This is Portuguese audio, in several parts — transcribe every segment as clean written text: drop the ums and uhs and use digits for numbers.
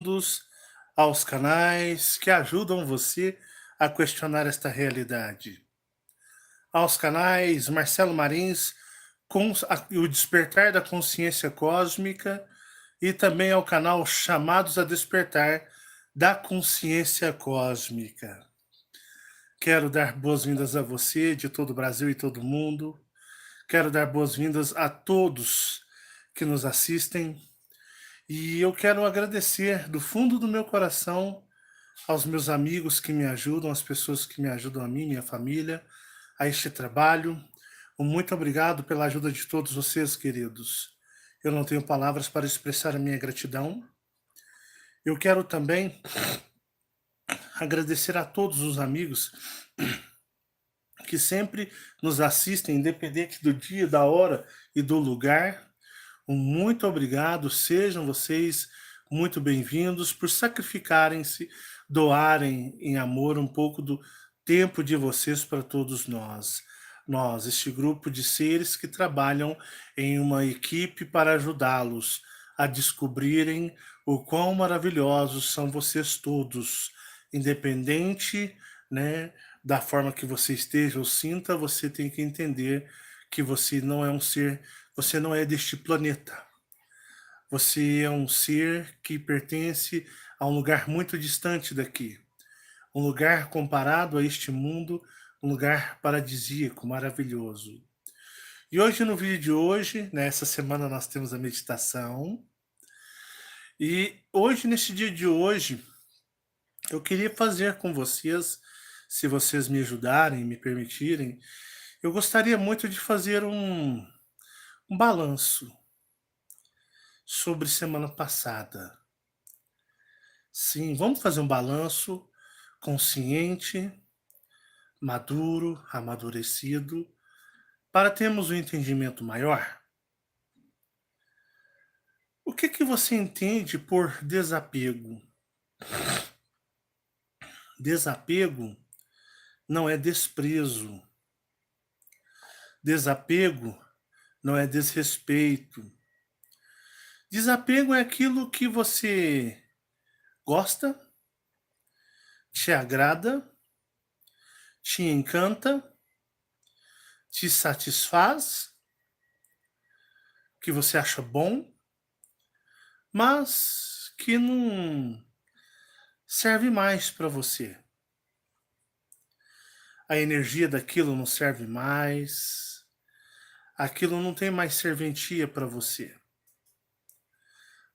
bem-vindos aos canais que ajudam você a questionar esta realidade. Aos canais Marcelo Marins, o Despertar da Consciência Cósmica, e também ao canal Chamados a Despertar da Consciência Cósmica. Quero dar boas-vindas a você de todo o Brasil e todo o mundo. Quero dar boas-vindas a todos que nos assistem. E eu quero agradecer do fundo do meu coração aos meus amigos que me ajudam, às pessoas que me ajudam a mim, minha família, a este trabalho. Muito obrigado pela ajuda de todos vocês, queridos. Eu não tenho palavras para expressar a minha gratidão. Eu quero também agradecer a todos os amigos que sempre nos assistem, independente do dia, da hora e do lugar. Muito obrigado, sejam vocês muito bem-vindos por sacrificarem-se, doarem em amor um pouco do tempo de vocês para todos nós. Nós, este grupo de seres que trabalham em uma equipe para ajudá-los a descobrirem o quão maravilhosos são vocês todos, independente, né, da forma que você esteja ou sinta, você tem que entender que você não é um ser, você não é deste planeta. Você é um ser que pertence a um lugar muito distante daqui. Um lugar comparado a este mundo, um lugar paradisíaco, maravilhoso. E hoje, no vídeo de hoje, nessa semana nós temos a meditação. E hoje, neste dia de hoje, eu queria fazer com vocês, se vocês me ajudarem, me permitirem, eu gostaria muito de fazer um balanço sobre semana passada. Sim, vamos fazer um balanço consciente, maduro, amadurecido, para termos um entendimento maior. O que você entende por desapego? Desapego não é desprezo. Desapego não é desrespeito. Desapego é aquilo que você gosta, te agrada, te encanta, te satisfaz, que você acha bom, mas que não serve mais para você. A energia daquilo não serve mais, aquilo não tem mais serventia para você.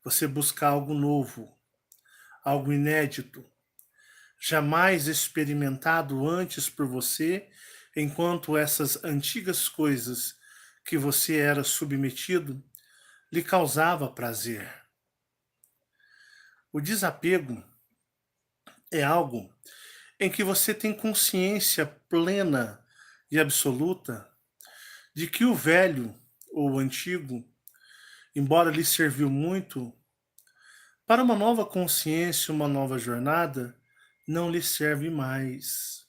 Você busca algo novo, algo inédito, jamais experimentado antes por você, enquanto essas antigas coisas que você era submetido lhe causava prazer. O desapego é algo em que você tem consciência plena e absoluta de que o velho ou o antigo, embora lhe serviu muito, para uma nova consciência, uma nova jornada, não lhe serve mais.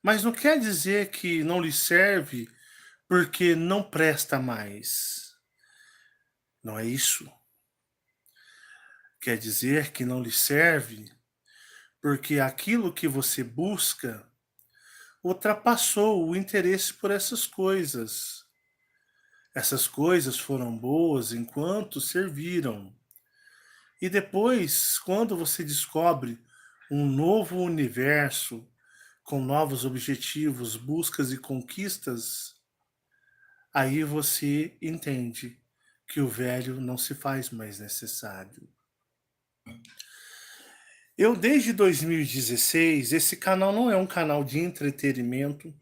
Mas não quer dizer que não lhe serve porque não presta mais. Não é isso. Quer dizer que não lhe serve porque aquilo que você busca ultrapassou o interesse por essas coisas. Essas coisas foram boas enquanto serviram. E depois, quando você descobre um novo universo com novos objetivos, buscas e conquistas, aí você entende que o velho não se faz mais necessário. Eu, desde 2016, esse canal não é um canal de entretenimento,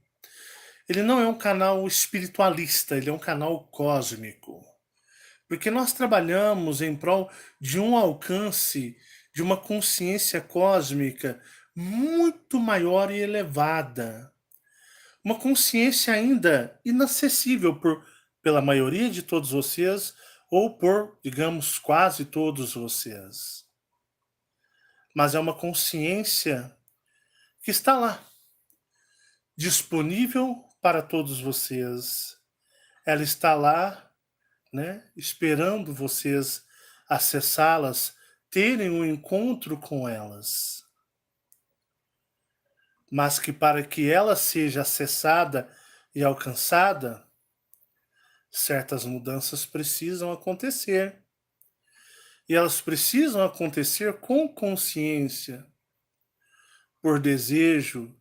ele não é um canal espiritualista, ele é um canal cósmico. Porque nós trabalhamos em prol de um alcance, de uma consciência cósmica muito maior e elevada. Uma consciência ainda inacessível pela maioria de todos vocês, ou por, digamos, quase todos vocês. Mas é uma consciência que está lá, disponível para todos vocês. Ela está lá, né, esperando vocês acessá-las terem um encontro com elas, mas que para que ela seja acessada e alcançada, certas mudanças precisam acontecer. E elas precisam acontecer com consciência, por desejo,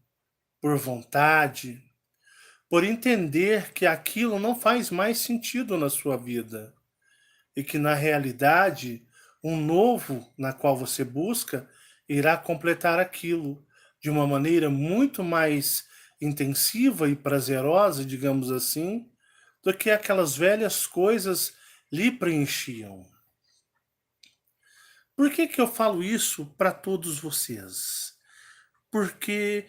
por vontade, por entender que aquilo não faz mais sentido na sua vida e que na realidade um novo na qual você busca irá completar aquilo de uma maneira muito mais intensiva e prazerosa, digamos assim, do que aquelas velhas coisas lhe preenchiam. Por que que eu falo isso para todos vocês? Porque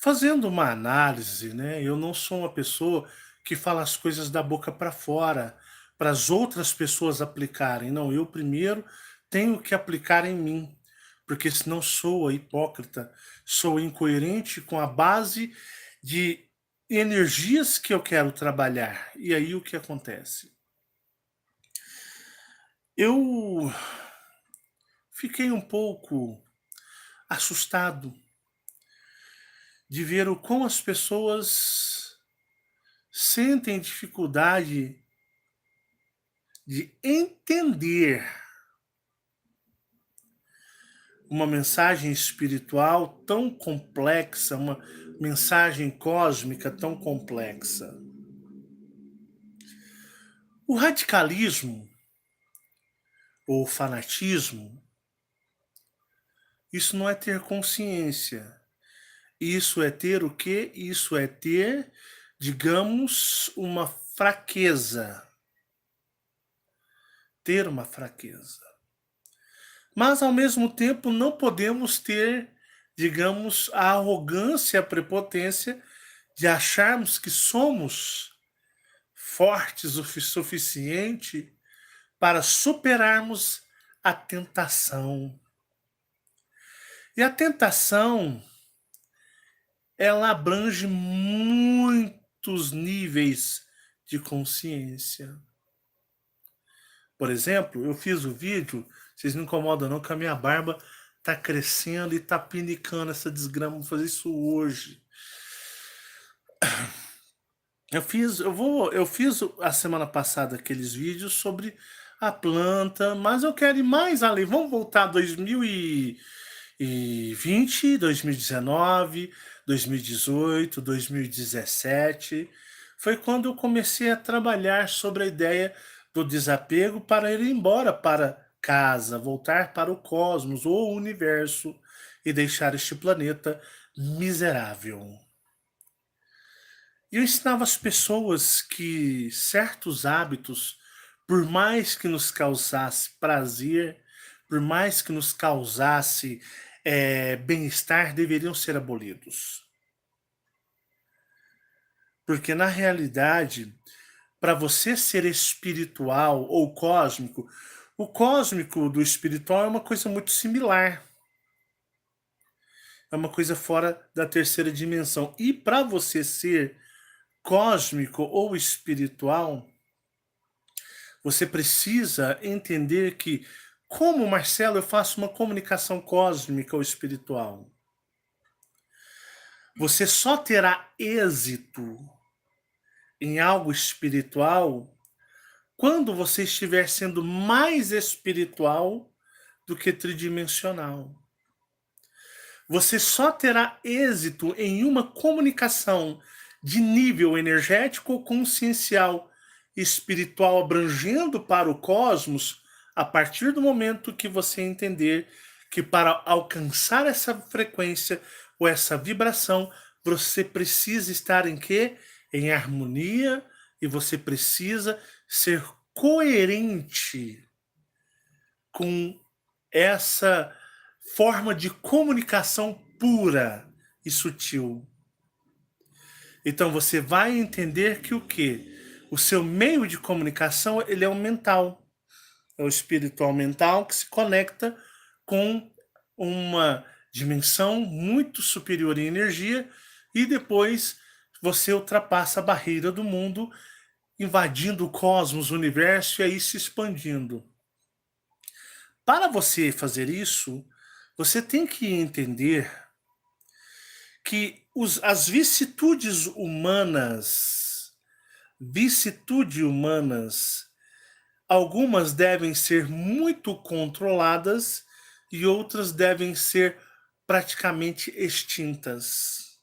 fazendo uma análise, né, eu não sou uma pessoa que fala as coisas da boca para fora, para as outras pessoas aplicarem. Não, eu primeiro tenho que aplicar em mim, porque senão sou hipócrita, sou incoerente com a base de energias que eu quero trabalhar. E aí o que acontece? Eu fiquei um pouco assustado de ver o como as pessoas sentem dificuldade de entender uma mensagem espiritual tão complexa, uma mensagem cósmica tão complexa. O radicalismo ou fanatismo, isso não é ter consciência. Isso é ter o quê? Isso é ter, digamos, uma fraqueza. Ter uma fraqueza. Mas, ao mesmo tempo, não podemos ter, digamos, a arrogância, a prepotência de acharmos que somos fortes o suficiente para superarmos a tentação. E a tentação, ela abrange muitos níveis de consciência. Por exemplo, eu fiz o vídeo, vocês não incomodam não, que a minha barba tá crescendo e tá pinicando essa desgrama, vou fazer isso hoje. Eu fiz a semana passada aqueles vídeos sobre a planta, mas eu quero ir mais além. Vamos voltar a 2020, 2019, 2018, 2017. Foi quando eu comecei a trabalhar sobre a ideia do desapego para ir embora para casa, voltar para o cosmos ou o universo e deixar este planeta miserável. E eu ensinava as pessoas que certos hábitos, por mais que nos causasse prazer, por mais que nos causasse bem-estar, deveriam ser abolidos. Porque na realidade, para você ser espiritual ou cósmico, o cósmico do espiritual é uma coisa muito similar. É uma coisa fora da terceira dimensão. E para você ser cósmico ou espiritual, você precisa entender que, como Marcelo, eu faço uma comunicação cósmica ou espiritual. Você só terá êxito em algo espiritual quando você estiver sendo mais espiritual do que tridimensional. Você só terá êxito em uma comunicação de nível energético ou consciencial espiritual abrangendo para o cosmos a partir do momento que você entender que para alcançar essa frequência ou essa vibração, você precisa estar em quê? Em harmonia, e você precisa ser coerente com essa forma de comunicação pura e sutil. Então você vai entender que o quê? O seu meio de comunicação, ele é o mental. É o espiritual mental que se conecta com uma dimensão muito superior em energia e depois você ultrapassa a barreira do mundo, invadindo o cosmos, o universo e aí se expandindo. Para você fazer isso, você tem que entender que as vicissitudes humanas, algumas devem ser muito controladas e outras devem ser praticamente extintas.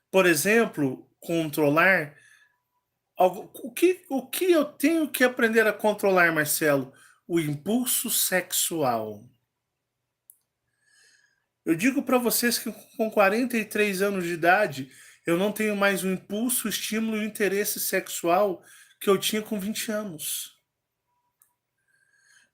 Por exemplo, controlar o que eu tenho que aprender a controlar, Marcelo? O impulso sexual. Eu digo para vocês que com 43 anos de idade, eu não tenho mais o impulso, o estímulo e o interesse sexual que eu tinha com 20 anos.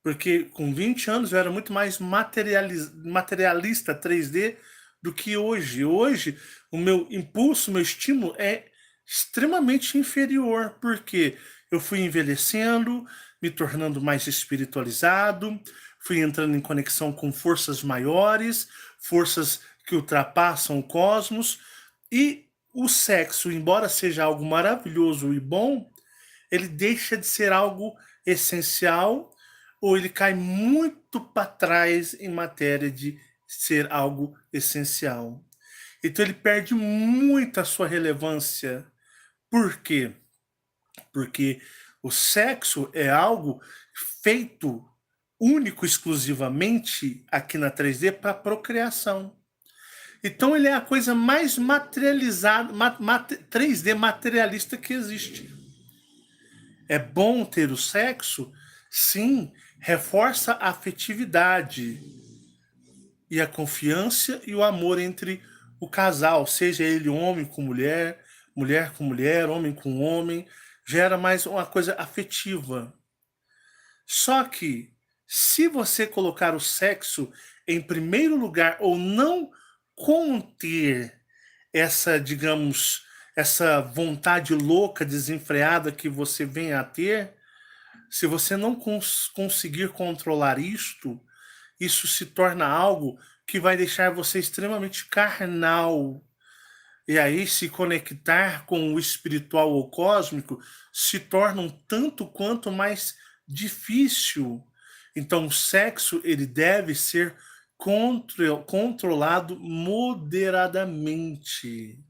Porque com 20 anos eu era muito mais materialista 3D do que hoje. Hoje, o meu impulso, o meu estímulo é extremamente inferior, porque eu fui envelhecendo, me tornando mais espiritualizado, fui entrando em conexão com forças maiores, forças que ultrapassam o cosmos, e o sexo, embora seja algo maravilhoso e bom, ele deixa de ser algo essencial ou ele cai muito para trás em matéria de ser algo essencial. Então ele perde muito a sua relevância. Por quê? Porque o sexo é algo feito único, exclusivamente aqui na 3D para procriação. Então ele é a coisa mais materializada, 3D materialista que existe. É bom ter o sexo? Sim, reforça a afetividade e a confiança e o amor entre o casal, seja ele homem com mulher, mulher com mulher, homem com homem, gera mais uma coisa afetiva. Só que, se você colocar o sexo em primeiro lugar ou não conter essa, digamos, essa vontade louca, desenfreada que você vem a ter, se você não conseguir controlar isto, isso se torna algo que vai deixar você extremamente carnal. E aí, se conectar com o espiritual ou cósmico se torna um tanto quanto mais difícil. Então, o sexo ele deve ser controlado moderadamente.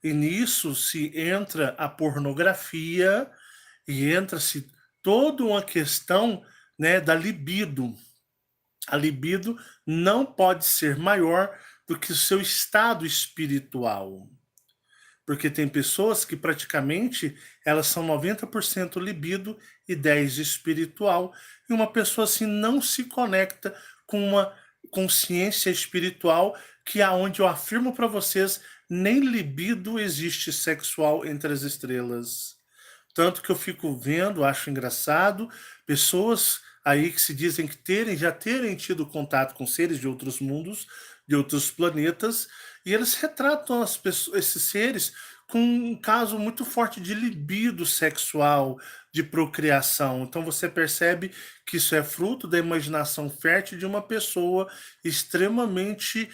E nisso se entra a pornografia e entra-se toda uma questão, né, da libido. A libido não pode ser maior do que o seu estado espiritual. Porque tem pessoas que praticamente elas são 90% libido e 10% espiritual. E uma pessoa assim não se conecta com uma consciência espiritual que é onde eu afirmo para vocês, nem libido existe sexual entre as estrelas. Tanto que eu fico vendo, acho engraçado, pessoas aí que se dizem que já terem tido contato com seres de outros mundos, de outros planetas, e eles retratam esses seres com um caso muito forte de libido sexual, de procriação. Então você percebe que isso é fruto da imaginação fértil de uma pessoa extremamente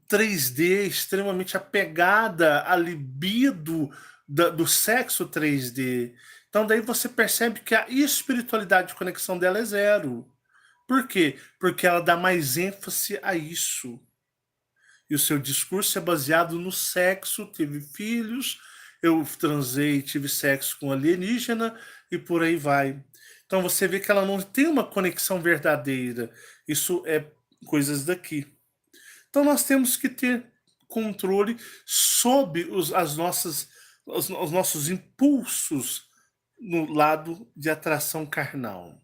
3D, extremamente apegada à libido do sexo 3D. Então daí você percebe que a espiritualidade de conexão dela é zero. Por quê? Porque ela dá mais ênfase a isso. E o seu discurso é baseado no sexo, teve filhos, eu transei, tive sexo com alienígena e por aí vai. Então você vê que ela não tem uma conexão verdadeira. Isso é coisas daqui. Então nós temos que ter controle sobre os nossos impulsos no lado de atração carnal.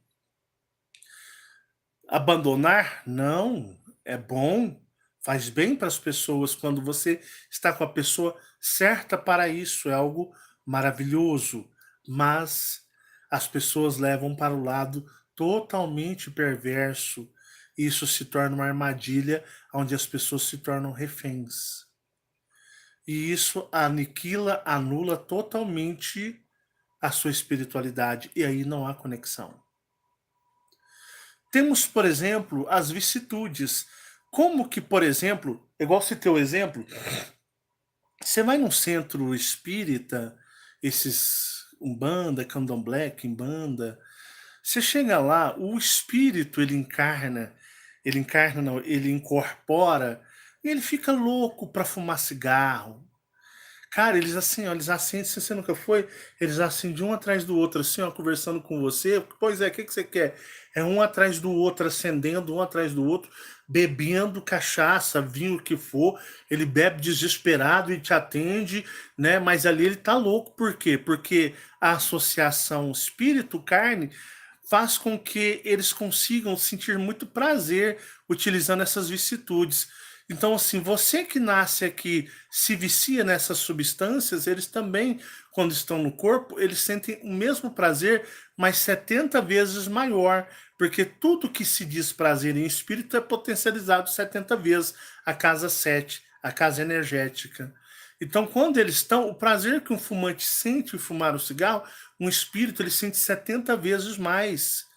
Abandonar? Não. É bom, faz bem para as pessoas quando você está com a pessoa certa para isso, é algo maravilhoso. Mas as pessoas levam para o lado totalmente perverso. Isso se torna uma armadilha onde as pessoas se tornam reféns. E isso aniquila, anula totalmente a sua espiritualidade. E aí não há conexão. Temos, por exemplo, as vicissitudes. Como que, por exemplo, igual você tem o exemplo, você vai num centro espírita, esses Umbanda, Candomblé, Quimbanda, Você chega lá, o espírito ele encarna não, ele incorpora e ele fica louco para fumar cigarro. Cara, eles assim, ó, eles acendem, se você nunca foi, eles acendem um atrás do outro, assim, ó, conversando com você. Pois é, o que que você quer? É um atrás do outro, acendendo um atrás do outro, bebendo cachaça, vinho, o que for. Ele bebe desesperado e te atende, né? Mas ali ele tá louco, por quê? Porque a associação espírito-carne faz com que eles consigam sentir muito prazer utilizando essas vicissitudes. Então, assim, você que nasce aqui, se vicia nessas substâncias, eles também, quando estão no corpo, eles sentem o mesmo prazer, mas 70 vezes maior, porque tudo que se diz prazer em espírito é potencializado 70 vezes, a casa 7, a casa energética. Então, quando eles estão, o prazer que um fumante sente em fumar o cigarro, um espírito ele sente 70 vezes mais.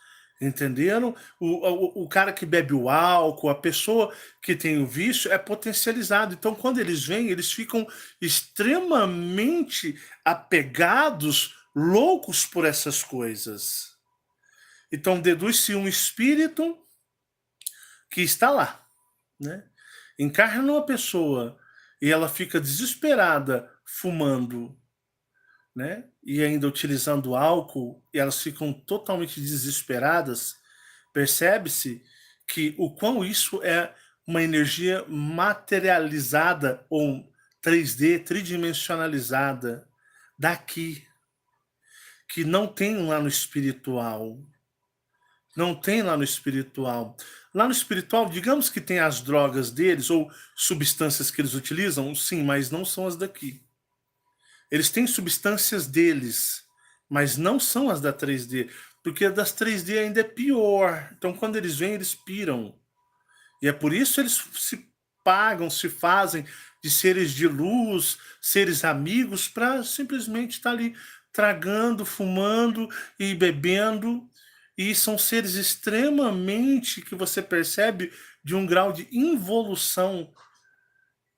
Entenderam? O cara que bebe o álcool, a pessoa que tem o vício é potencializado. Então, quando eles vêm, eles ficam extremamente apegados, loucos por essas coisas. Então, deduz-se um espírito que está lá, né? Encarna uma pessoa e ela fica desesperada fumando, né? E ainda utilizando álcool, e elas ficam totalmente desesperadas. Percebe-se que o quão isso é uma energia materializada ou 3D, tridimensionalizada daqui, que não tem lá no espiritual. Não tem lá no espiritual. Lá no espiritual, digamos que tem as drogas deles ou substâncias que eles utilizam, sim, mas não são as daqui. Eles têm substâncias deles, mas não são as da 3D, porque a das 3D ainda é pior. Então, quando eles vêm, eles piram. E é por isso eles se pagam, se fazem de seres de luz, seres amigos, para simplesmente estar ali tragando, fumando e bebendo. E são seres extremamente que você percebe de um grau de involução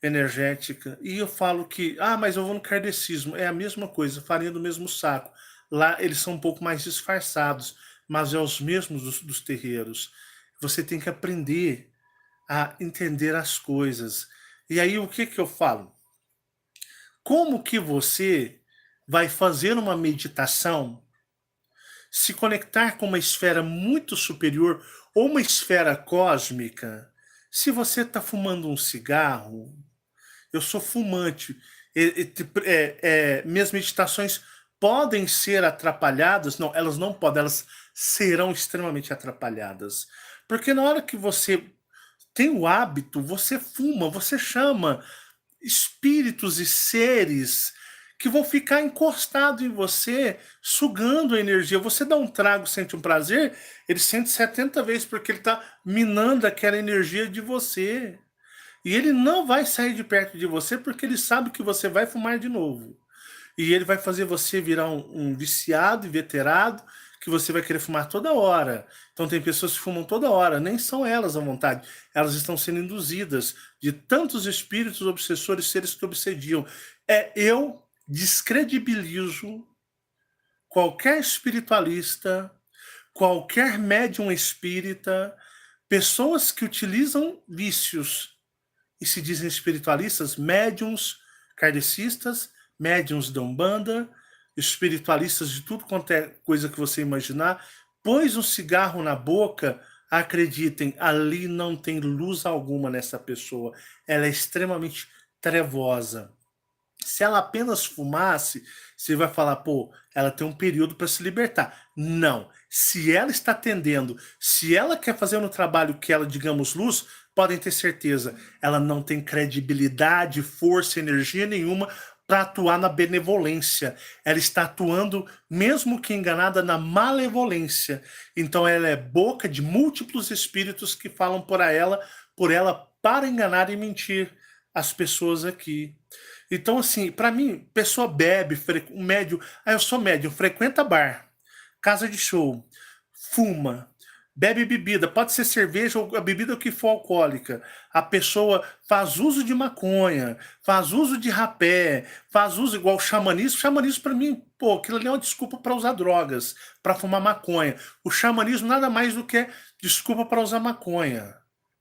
energética. E eu falo que, mas eu vou no kardecismo. É a mesma coisa, farinha do mesmo saco. Lá eles são um pouco mais disfarçados, mas é os mesmos dos terreiros. Você tem que aprender a entender as coisas. E aí o que que eu falo? Como que você vai fazer uma meditação, se conectar com uma esfera muito superior ou uma esfera cósmica, se você está fumando um cigarro? Eu sou fumante. Minhas meditações podem ser atrapalhadas? Não, elas não podem, elas serão extremamente atrapalhadas. Porque na hora que você tem o hábito, você fuma, você chama espíritos e seres que vão ficar encostados em você, sugando a energia. Você dá um trago, sente um prazer, ele sente 70 vezes, porque ele está minando aquela energia de você. E ele não vai sair de perto de você porque ele sabe que você vai fumar de novo. E ele vai fazer você virar um viciado, inveterado, que você vai querer fumar toda hora. Então tem pessoas que fumam toda hora, nem são elas à vontade. Elas estão sendo induzidas de tantos espíritos obsessores, seres que obsediam. Eu descredibilizo qualquer espiritualista, qualquer médium espírita, pessoas que utilizam vícios e se dizem espiritualistas, médiums kardecistas, médiums da Umbanda, espiritualistas de tudo quanto é coisa que você imaginar, pôs um cigarro na boca, acreditem, ali não tem luz alguma nessa pessoa, ela é extremamente trevosa. Se ela apenas fumasse, você vai falar, pô, ela tem um período para se libertar. Não. Se ela está atendendo, se ela quer fazer no trabalho que ela, digamos, luz, podem ter certeza, ela não tem credibilidade, força, energia nenhuma para atuar na benevolência. Ela está atuando, mesmo que enganada, na malevolência. Então ela é boca de múltiplos espíritos que falam por ela para enganar e mentir as pessoas aqui. Então, assim, para mim, pessoa bebe, um médium, eu sou médium, frequenta bar, casa de show, fuma, bebe bebida, pode ser cerveja ou a bebida que for alcoólica. A pessoa faz uso de maconha, faz uso de rapé, faz uso igual xamanismo. Xamanismo para mim, pô, aquilo ali é uma desculpa para usar drogas, para fumar maconha. O xamanismo nada mais do que desculpa para usar maconha,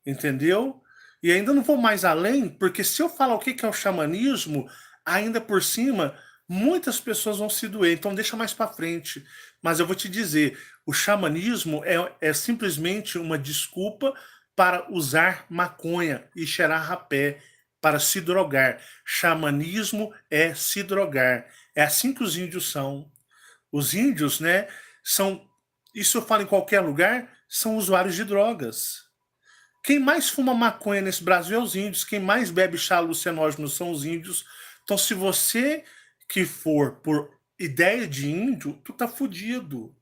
entendeu? E ainda não vou mais além, porque se eu falar o que é o xamanismo, ainda por cima, muitas pessoas vão se doer. Então deixa mais para frente. Mas eu vou te dizer, o xamanismo é simplesmente uma desculpa para usar maconha e cheirar rapé, para se drogar. Xamanismo é se drogar. É assim que os índios são. Os índios, né, são, isso eu falo em qualquer lugar, são usuários de drogas. Quem mais fuma maconha nesse Brasil é os índios, quem mais bebe chá alucinógeno são os índios. Então, se você que for por ideia de índio, tu tá fudido.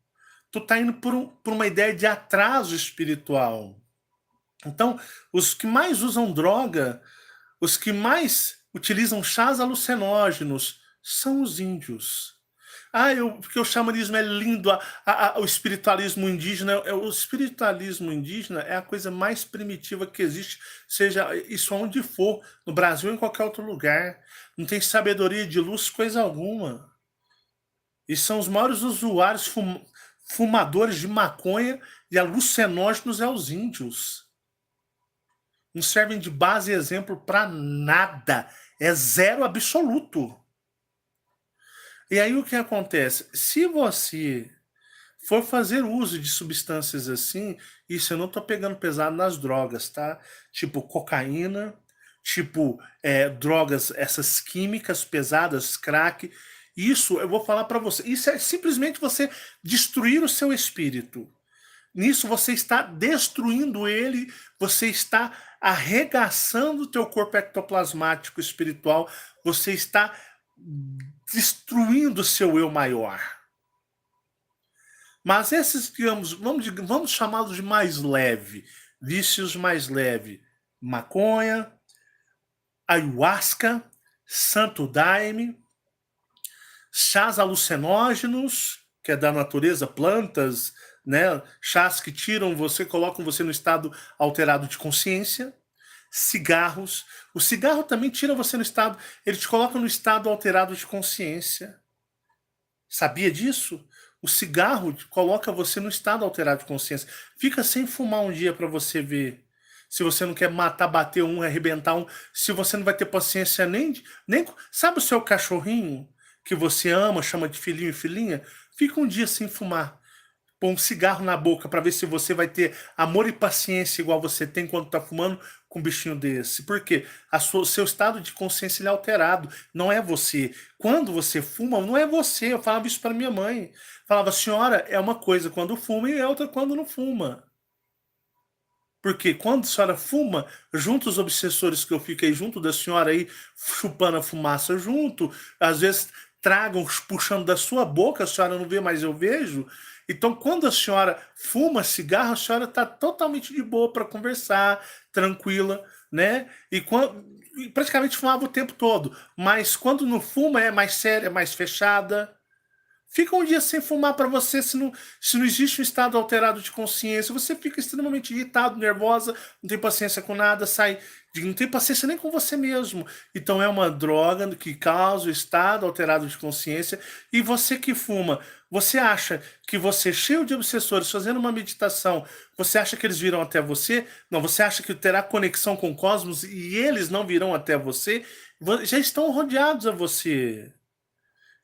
Tu tá indo por uma ideia de atraso espiritual. Então, os que mais usam droga, os que mais utilizam chás alucinógenos, são os índios. Porque o xamanismo é lindo, o espiritualismo indígena, o espiritualismo indígena é a coisa mais primitiva que existe, seja isso onde for, no Brasil ou em qualquer outro lugar. Não tem sabedoria de luz, coisa alguma. E são os maiores usuários fumadores de maconha e alucinógenos é os índios. Não servem de base e exemplo para nada. É zero absoluto. E aí o que acontece? Se você for fazer uso de substâncias assim, isso eu não tô pegando pesado nas drogas, tá? Tipo cocaína, tipo drogas, essas químicas pesadas, crack. Isso eu vou falar para você. Isso é simplesmente você destruir o seu espírito. Nisso você está destruindo ele, você está arregaçando o teu corpo ectoplasmático espiritual, você está destruindo o seu eu maior. Mas esses, digamos, vamos chamá-los de mais leve, vícios mais leve, maconha, ayahuasca, santo daime, chás alucinógenos, que é da natureza, plantas, né? Chás que tiram você, colocam você no estado alterado de consciência, cigarros. O cigarro também tira você no estado, ele te coloca no estado alterado de consciência. Sabia disso? O cigarro coloca você no estado alterado de consciência. Fica sem fumar um dia para você ver. Se você não quer matar, bater um, arrebentar um, se você não vai ter paciência nem. Sabe o seu cachorrinho que você ama, chama de filhinho e filhinha? Fica um dia sem fumar. Põe um cigarro na boca para ver se você vai ter amor e paciência igual você tem quando tá fumando com um bichinho desse. Por quê? Seu estado de consciência ele é alterado, não é você. Quando você fuma, não é você. Eu falava isso para minha mãe. Falava, senhora, é uma coisa quando fuma e é outra quando não fuma. Porque quando a senhora fuma, junto os obsessores que eu fiquei junto da senhora aí, chupando a fumaça junto, às vezes tragam, puxando da sua boca, a senhora não vê, mas eu vejo. Então, quando a senhora fuma cigarro, a senhora está totalmente de boa para conversar, tranquila, né? E praticamente fumava o tempo todo. Mas quando não fuma, é mais séria, é mais fechada. Fica um dia sem fumar para você, se não existe um estado alterado de consciência, você fica extremamente irritado, nervosa, não tem paciência com nada, não tem paciência nem com você mesmo. Então é uma droga que causa o estado alterado de consciência. E você que fuma, você acha que você, cheio de obsessores, fazendo uma meditação, você acha que eles virão até você? Não, você acha que terá conexão com o cosmos e eles não virão até você? Já estão rodeados a você.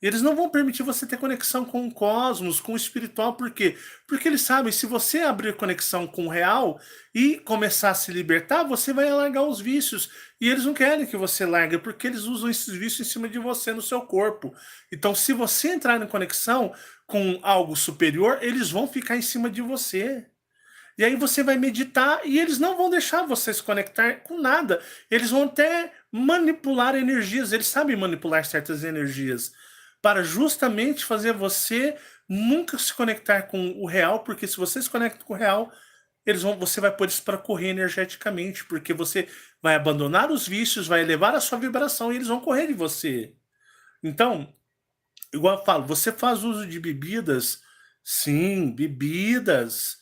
E eles não vão permitir você ter conexão com o cosmos, com o espiritual, por quê? Porque eles sabem, se você abrir conexão com o real e começar a se libertar, você vai largar os vícios. E eles não querem que você largue, porque eles usam esses vícios em cima de você, no seu corpo. Então, se você entrar em conexão com algo superior, eles vão ficar em cima de você. E aí você vai meditar e eles não vão deixar você se conectar com nada. Eles vão até manipular energias, eles sabem manipular certas energias para justamente fazer você nunca se conectar com o real, porque se você se conecta com o real, você vai pôr isso para correr energeticamente, porque você vai abandonar os vícios, vai elevar a sua vibração e eles vão correr de você. Então, igual eu falo, você faz uso de bebidas, sim, bebidas.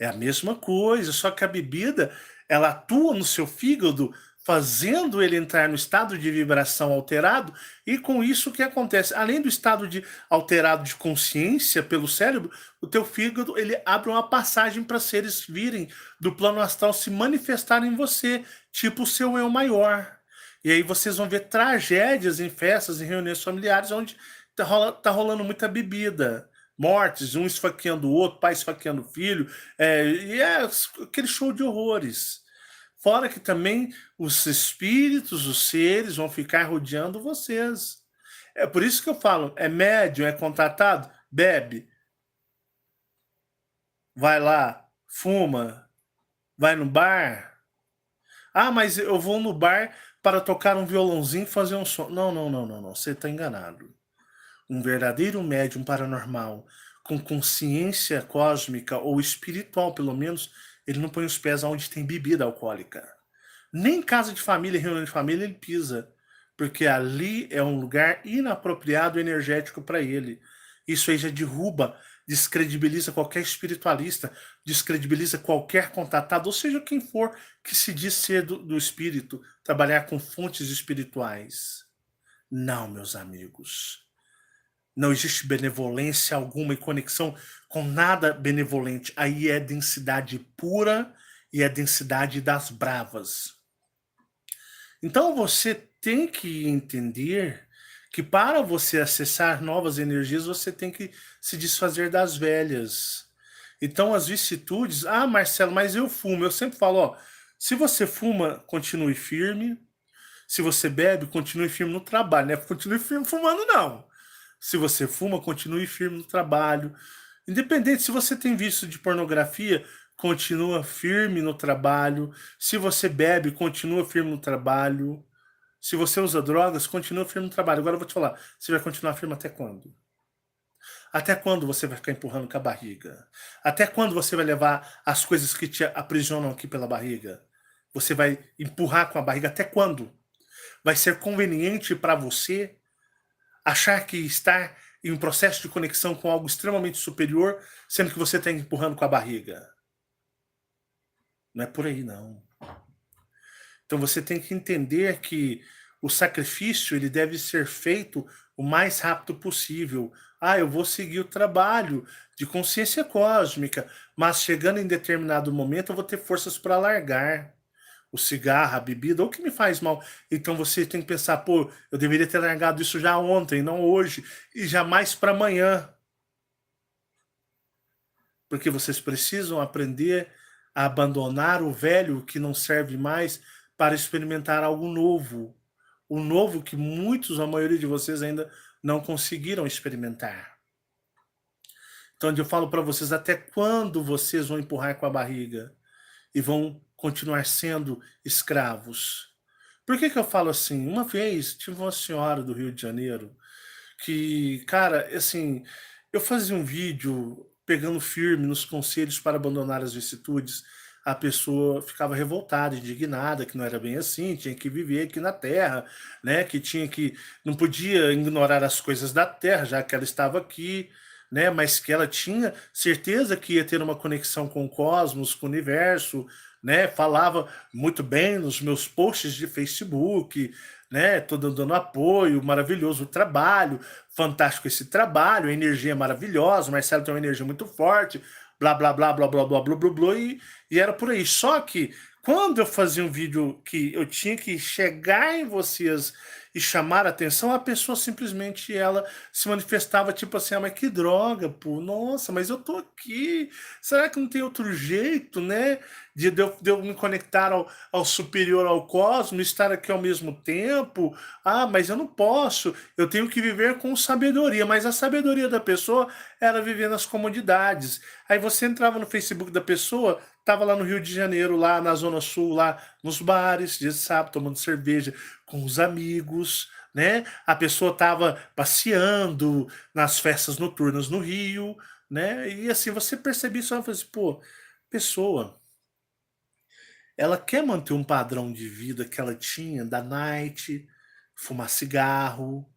É a mesma coisa, só que a bebida, ela atua no seu fígado, fazendo ele entrar no estado de vibração alterado, e com isso o que acontece? Além do estado de alterado de consciência pelo cérebro, o teu fígado, ele abre uma passagem para seres virem do plano astral se manifestarem em você, tipo o seu eu maior. E aí vocês vão ver tragédias em festas, em reuniões familiares, onde tá rolando muita bebida, mortes, um esfaqueando o outro, pai esfaqueando o filho, e é aquele show de horrores. Fora que também os espíritos, os seres vão ficar rodeando vocês. É por isso que eu falo, é médium, é contatado, bebe, vai lá, fuma, vai no bar. Ah, mas eu vou no bar para tocar um violãozinho e fazer um som. Não, não, não, não, não, você está enganado. Um verdadeiro médium paranormal, com consciência cósmica ou espiritual, pelo menos, ele não põe os pés onde tem bebida alcoólica. Nem em casa de família, reunião de família, ele pisa, porque ali é um lugar inapropriado energético para ele. Isso aí já derruba, descredibiliza qualquer espiritualista, descredibiliza qualquer contatado, ou seja, quem for que se diz ser do espírito, trabalhar com fontes espirituais. Não, meus amigos. Não existe benevolência alguma e conexão com nada benevolente. Aí é densidade pura e é densidade das bravas. Então você tem que entender que para você acessar novas energias, você tem que se desfazer das velhas. Então as vicissitudes, ah, Marcelo, mas eu fumo. Eu sempre falo, ó, se você fuma, continue firme. Se você bebe, continue firme no trabalho, né? Continue firme fumando, não. Se você fuma, continue firme no trabalho. Independente se você tem vício de pornografia, continua firme no trabalho. Se você bebe, continua firme no trabalho. Se você usa drogas, continua firme no trabalho. Agora eu vou te falar, você vai continuar firme até quando? Até quando você vai ficar empurrando com a barriga? Até quando você vai levar as coisas que te aprisionam aqui pela barriga? Você vai empurrar com a barriga até quando? Vai ser conveniente para você achar que está em um processo de conexão com algo extremamente superior, sendo que você está empurrando com a barriga? Não é por aí, não. Então você tem que entender que o sacrifício ele deve ser feito o mais rápido possível. Ah, eu vou seguir o trabalho de consciência cósmica, mas chegando em determinado momento eu vou ter forças para largar o cigarro, a bebida, ou o que me faz mal. Então você tem que pensar, pô, eu deveria ter largado isso já ontem, não hoje, e jamais para amanhã. Porque vocês precisam aprender a abandonar o velho que não serve mais para experimentar algo novo. O novo que muitos, a maioria de vocês ainda não conseguiram experimentar. Então eu falo para vocês, até quando vocês vão empurrar com a barriga e vão continuar sendo escravos? Por que eu falo assim? Uma vez tive uma senhora do Rio de Janeiro que, cara, assim, eu fazia um vídeo pegando firme nos conselhos para abandonar as vicissitudes, a pessoa ficava revoltada, indignada, que não era bem assim, tinha que viver aqui na Terra, né, que tinha que não podia ignorar as coisas da Terra, já que ela estava aqui, né, mas que ela tinha certeza que ia ter uma conexão com o cosmos, com o universo, né, falava muito bem nos meus posts de Facebook, né, tô dando apoio, maravilhoso o trabalho, fantástico esse trabalho, a energia é maravilhosa, o Marcelo tem uma energia muito forte, blá, blá, blá, blá, blá, blá, blá, blá, blá, e era por aí. Só que quando eu fazia um vídeo que eu tinha que chegar em vocês e chamar a atenção, a pessoa simplesmente ela se manifestava tipo assim, ah, mas que droga, pô, nossa, mas eu tô aqui, será que não tem outro jeito, né, de eu me conectar ao superior, ao cosmos, estar aqui ao mesmo tempo? Ah, mas eu não posso, eu tenho que viver com sabedoria, mas a sabedoria da pessoa era viver nas comodidades. Aí você entrava no Facebook da pessoa, tava lá no Rio de Janeiro, lá na Zona Sul, lá nos bares, dia de sábado, tomando cerveja com os amigos, né? A pessoa tava passeando nas festas noturnas no Rio, né? E assim, você percebia isso, ela falou assim, pô, pessoa, ela quer manter um padrão de vida que ela tinha da night, fumar cigarro,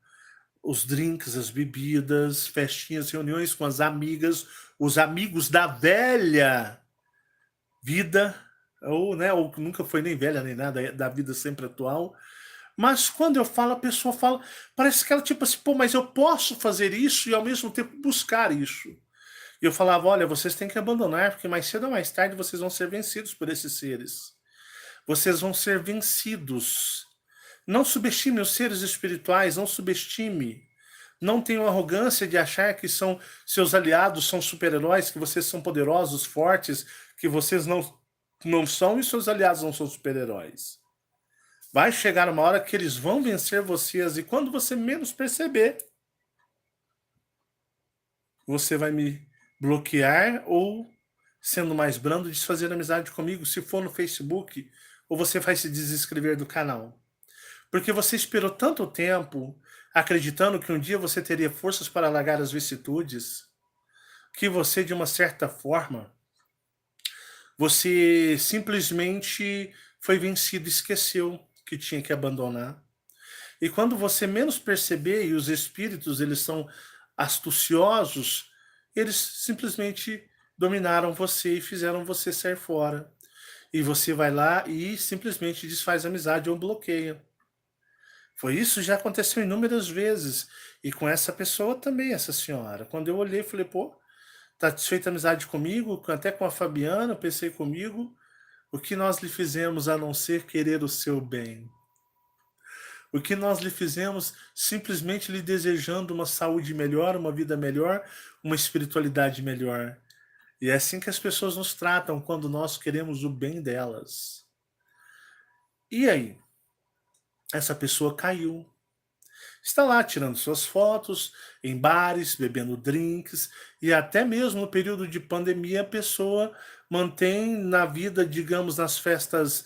os drinks, as bebidas, festinhas, reuniões com as amigas, os amigos da velha, vida, ou nunca foi nem velha nem nada, é da vida sempre atual. Mas quando eu falo, a pessoa fala, parece que ela tipo assim: "Pô, mas eu posso fazer isso e ao mesmo tempo buscar isso". E eu falava: "Olha, vocês têm que abandonar, porque mais cedo ou mais tarde vocês vão ser vencidos por esses seres. Vocês vão ser vencidos. Não subestime os seres espirituais, não subestime. Não tenham arrogância de achar que são seus aliados, são super-heróis, que vocês são poderosos, fortes, que vocês não são e seus aliados não são super-heróis. Vai chegar uma hora que eles vão vencer vocês e quando você menos perceber, você vai me bloquear ou, sendo mais brando, desfazer amizade comigo, se for no Facebook, ou você vai se desinscrever do canal. Porque você esperou tanto tempo, acreditando que um dia você teria forças para largar as vicissitudes, que você, de uma certa forma, você simplesmente foi vencido e esqueceu que tinha que abandonar. E quando você menos perceber, e os espíritos, eles são astuciosos, eles simplesmente dominaram você e fizeram você sair fora. E você vai lá e simplesmente desfaz a amizade ou bloqueia. Foi isso, já aconteceu inúmeras vezes. E com essa pessoa também, essa senhora. Quando eu olhei, falei, pô, tá desfeita amizade comigo, até com a Fabiana, pensei comigo, o que nós lhe fizemos a não ser querer o seu bem? O que nós lhe fizemos simplesmente lhe desejando uma saúde melhor, uma vida melhor, uma espiritualidade melhor. E é assim que as pessoas nos tratam quando nós queremos o bem delas. E aí? Essa pessoa caiu. Está lá tirando suas fotos, em bares, bebendo drinks, e até mesmo no período de pandemia a pessoa mantém na vida, digamos, nas festas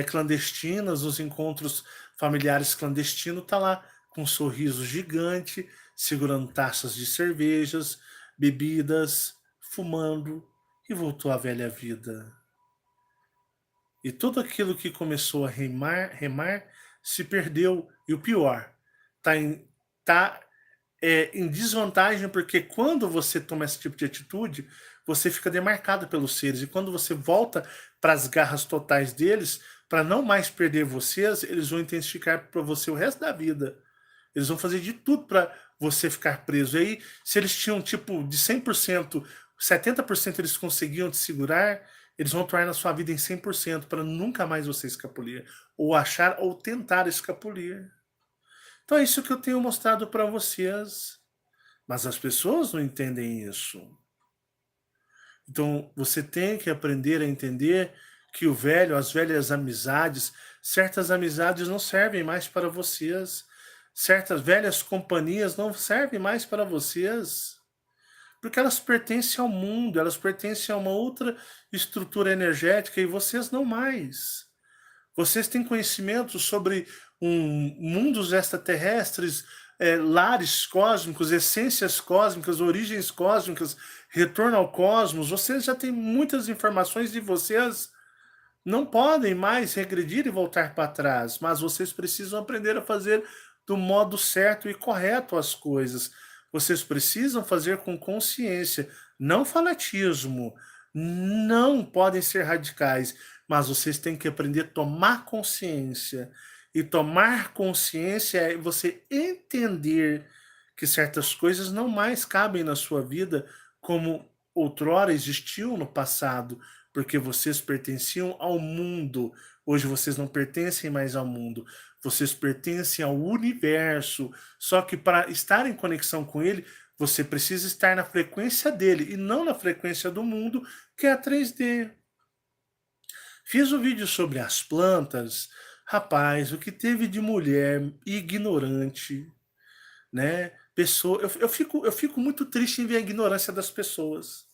clandestinas, nos encontros familiares clandestinos, está lá com um sorriso gigante, segurando taças de cervejas, bebidas, fumando, e voltou à velha vida. E tudo aquilo que começou a remar se perdeu. E o pior, está tá, em desvantagem, porque quando você toma esse tipo de atitude, você fica demarcado pelos seres. E quando você volta para as garras totais deles, para não mais perder vocês, eles vão intensificar para você o resto da vida. Eles vão fazer de tudo para você ficar preso. E aí, se eles tinham tipo de 100%, 70% eles conseguiam te segurar, eles vão tornar a sua vida em 100% para nunca mais você escapulir. Ou achar ou tentar escapulir. Então é isso que eu tenho mostrado para vocês. Mas as pessoas não entendem isso. Então você tem que aprender a entender que as velhas amizades, certas amizades não servem mais para vocês. Certas velhas companhias não servem mais para vocês. Porque elas pertencem ao mundo, elas pertencem a uma outra estrutura energética e vocês não mais. Vocês têm conhecimento sobre mundos extraterrestres, lares cósmicos, essências cósmicas, origens cósmicas, retorno ao cosmos. Vocês já têm muitas informações e vocês não podem mais regredir e voltar para trás, mas vocês precisam aprender a fazer do modo certo e correto as coisas. Vocês precisam fazer com consciência, não fanatismo. Não podem ser radicais, mas vocês têm que aprender a tomar consciência. E tomar consciência é você entender que certas coisas não mais cabem na sua vida como outrora existiu no passado, porque vocês pertenciam ao mundo. Hoje vocês não pertencem mais ao mundo, vocês pertencem ao universo. Só que para estar em conexão com ele, você precisa estar na frequência dele e não na frequência do mundo, que é a 3D. Fiz um vídeo sobre as plantas. Rapaz, o que teve de mulher ignorante, né? Pessoa, eu fico muito triste em ver a ignorância das pessoas.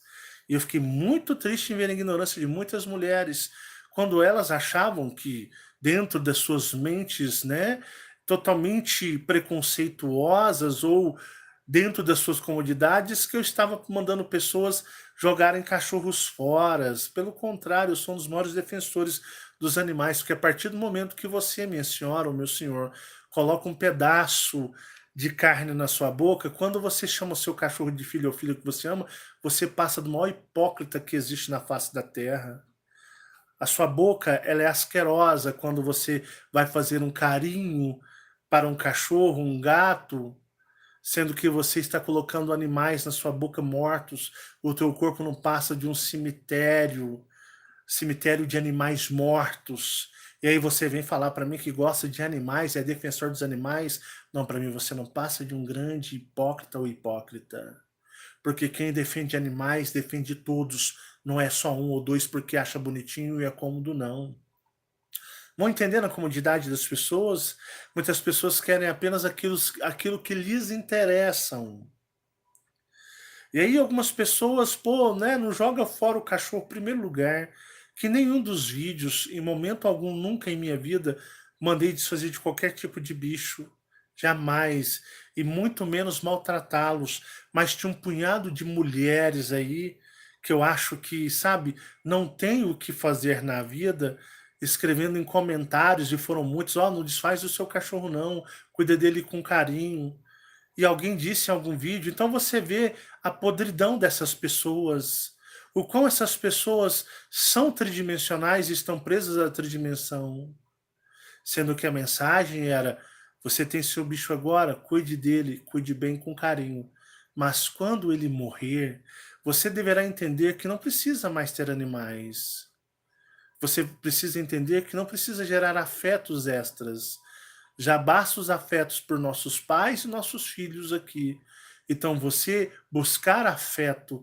E eu fiquei muito triste em ver a ignorância de muitas mulheres, quando elas achavam que, dentro das suas mentes, né, totalmente preconceituosas ou dentro das suas comodidades, que eu estava mandando pessoas jogarem cachorros fora. Pelo contrário, eu sou um dos maiores defensores dos animais, porque a partir do momento que você, minha senhora ou meu senhor, coloca um pedaço de carne na sua boca, quando você chama o seu cachorro de filho ou filha que você ama, você passa do maior hipócrita que existe na face da terra. A sua boca, ela é asquerosa quando você vai fazer um carinho para um cachorro, um gato, sendo que você está colocando animais na sua boca mortos. O teu corpo não passa de um cemitério, cemitério de animais mortos. E aí você vem falar para mim que gosta de animais, é defensor dos animais. Não, para mim você não passa de um grande hipócrita ou hipócrita. Porque quem defende animais defende todos, não é só um ou dois porque acha bonitinho e é cômodo, não. Vão entendendo a comodidade das pessoas? Muitas pessoas querem apenas aquilo que lhes interessam. E aí algumas pessoas, pô, né, não joga fora o cachorro em primeiro lugar, que nenhum dos vídeos, em momento algum, nunca em minha vida, mandei desfazer de qualquer tipo de bicho, jamais, e muito menos maltratá-los, mas tinha um punhado de mulheres aí, que eu acho que, sabe, não tem o que fazer na vida, escrevendo em comentários, e foram muitos, ó, não desfaz o seu cachorro não, cuida dele com carinho, e alguém disse em algum vídeo, então você vê a podridão dessas pessoas, o quão essas pessoas são tridimensionais e estão presas à tridimensão, sendo que a mensagem era: você tem seu bicho agora, cuide dele, cuide bem com carinho, mas quando ele morrer, você deverá entender que não precisa mais ter animais. Você precisa entender que não precisa gerar afetos extras. Já basta os afetos por nossos pais e nossos filhos aqui. Então você buscar afeto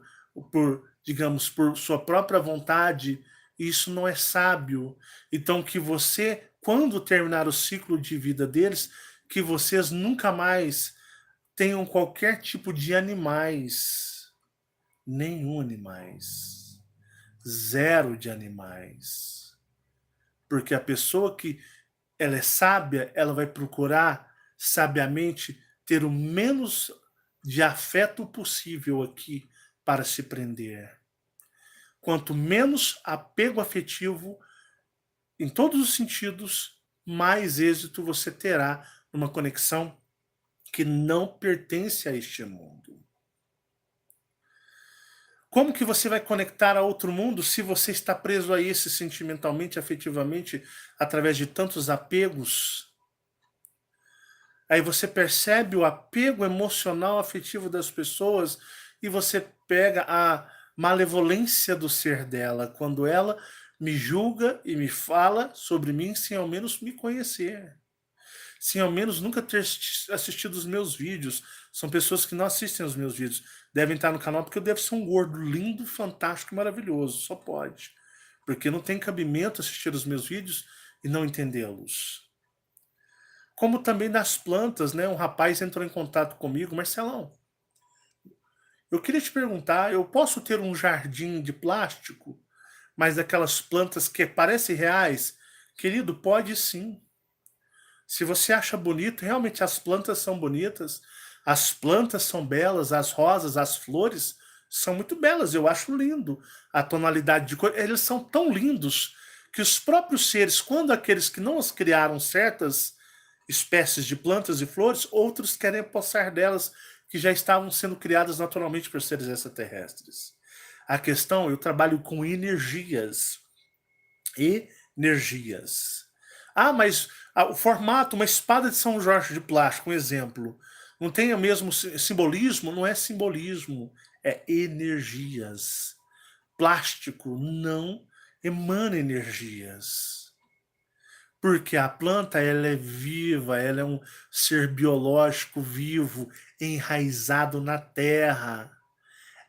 por, digamos, por sua própria vontade, isso não é sábio. Então que você, quando terminar o ciclo de vida deles, que vocês nunca mais tenham qualquer tipo de animais. Nenhum animais. Zero de animais. Porque a pessoa que ela é sábia, ela vai procurar sabiamente ter o menos de afeto possível aqui para se prender. Quanto menos apego afetivo, em todos os sentidos, mais êxito você terá numa conexão que não pertence a este mundo. Como que você vai conectar a outro mundo se você está preso a esse sentimentalmente, afetivamente, através de tantos apegos? Aí você percebe o apego emocional afetivo das pessoas e você pega a malevolência do ser dela, quando ela me julga e me fala sobre mim sem ao menos me conhecer, sem ao menos nunca ter assistido os meus vídeos. São pessoas que não assistem os meus vídeos. Devem estar no canal porque eu devo ser um gordo lindo, fantástico, maravilhoso. Só pode. Porque não tem cabimento assistir os meus vídeos e não entendê-los. Como também das plantas, né? Um rapaz entrou em contato comigo: Marcelão, eu queria te perguntar, eu posso ter um jardim de plástico, mas daquelas plantas que parecem reais? Querido, pode sim. Se você acha bonito, realmente as plantas são bonitas, as plantas são belas, as rosas, as flores são muito belas, eu acho lindo a tonalidade de cor, eles são tão lindos que os próprios seres, quando aqueles que não os criaram certas espécies de plantas e flores, outros querem possar delas que já estavam sendo criadas naturalmente por seres extraterrestres. A questão, eu trabalho com energias. Energias. Ah, mas o formato, uma espada de São Jorge de plástico, um exemplo, não tem o mesmo simbolismo? Não é simbolismo, é energias. Plástico não emana energias. Porque a planta, ela é viva, ela é um ser biológico vivo, enraizado na terra.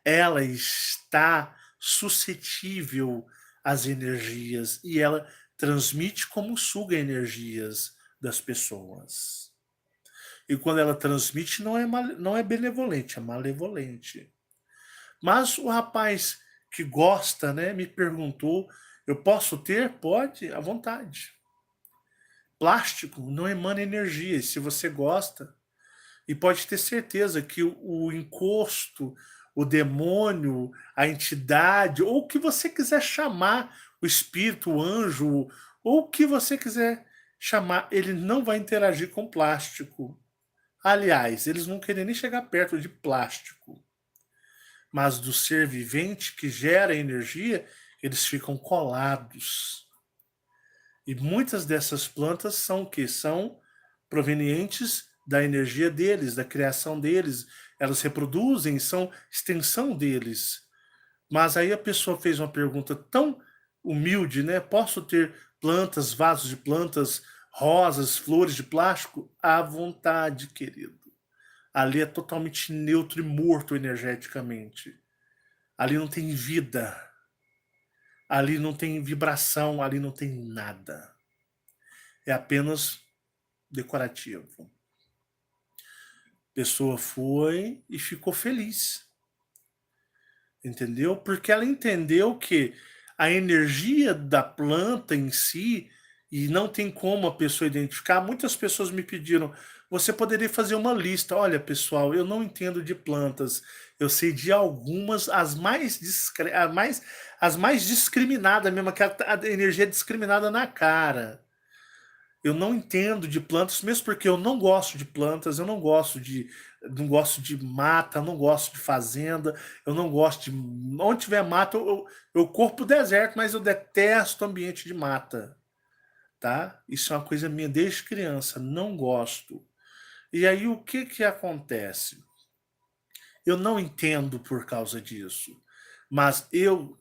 Ela está suscetível às energias e ela transmite como suga energias das pessoas. E quando ela transmite, não é benevolente, é malevolente. Mas o rapaz que gosta, né, me perguntou: eu posso ter? Pode, à vontade. Plástico não emana energia, e se você gosta, e pode ter certeza que o encosto, o demônio, a entidade, ou o que você quiser chamar, o espírito, o anjo, ou o que você quiser chamar, ele não vai interagir com plástico. Aliás, eles não querem nem chegar perto de plástico. Mas do ser vivente que gera energia, eles ficam colados. E muitas dessas plantas são o quê? São provenientes da energia deles, da criação deles. Elas reproduzem, são extensão deles. Mas aí a pessoa fez uma pergunta tão humilde, né? Posso ter plantas, vasos de plantas, rosas, flores de plástico? À vontade, querido. Ali é totalmente neutro e morto energeticamente. Ali não tem vida. Ali não tem vibração, ali não tem nada. É apenas decorativo. A pessoa foi e ficou feliz, entendeu? Porque ela entendeu que a energia da planta em si, e não tem como a pessoa identificar. Muitas pessoas me pediram, você poderia fazer uma lista. Olha, pessoal, eu não entendo de plantas, eu sei de algumas, as mais discriminadas mesmo, que a energia é discriminada na cara. Eu não entendo de plantas, mesmo porque eu não gosto de plantas, eu não gosto de mata, não gosto de fazenda, eu não gosto de onde tiver mata, eu corro pro deserto, mas eu detesto ambiente de mata, tá? Isso é uma coisa minha desde criança, não gosto. E aí o que que acontece? Eu não entendo por causa disso, mas eu,